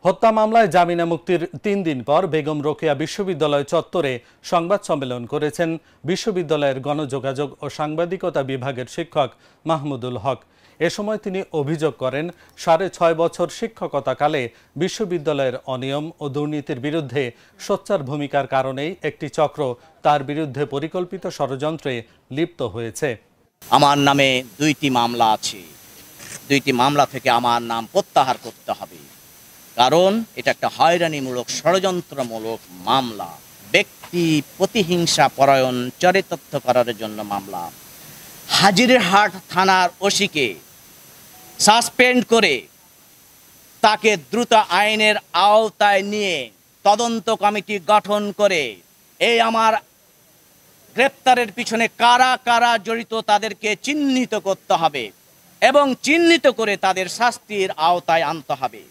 হত্যা মামলায় জামিনে মুক্তির ৩ দিন পর বেগম রোকেয়া বিশ্ববিদ্যালয় চত্বরে সংবাদ সম্মেলন করেছেন বিশ্ববিদ্যালয়ের গণযোগাযোগ ও সাংবাদিকতা বিভাগের শিক্ষক মাহমুদুল হক। এ সময় তিনি অভিযোগ করেন, ৬.৫ বছর শিক্ষকতাকালে বিশ্ববিদ্যালয়ের অনিয়ম ও দুর্নীতির বিরুদ্ধে সোচ্চার ভূমিকার কারণেই একটি চক্র তার বিরুদ্ধে পরিকল্পিত ষড়যন্ত্রে লিপ্ত হয়েছে। আমার নামে ২টি মামলা আছে, ২টি মামলা থেকে আমার নাম প্রত্যাহার করতে হবে, কারণ এটা একটা হয়রানিমূলক ষড়যন্ত্রমূলক মামলা, ব্যক্তি প্রতিহিংসা পরায়ণ চরিতার্থ করার জন্য মামলা। হাজিরহাট থানার ওসিকে সাসপেন্ড করে তাকে দ্রুত আইনের আওতায় নিয়ে তদন্ত কমিটি গঠন করে এই আমার গ্রেপ্তারের পিছনে কারা কারা জড়িত তাদেরকে চিহ্নিত করতে হবে এবং চিহ্নিত করে তাদের শাস্তির আওতায় আনতে হবে।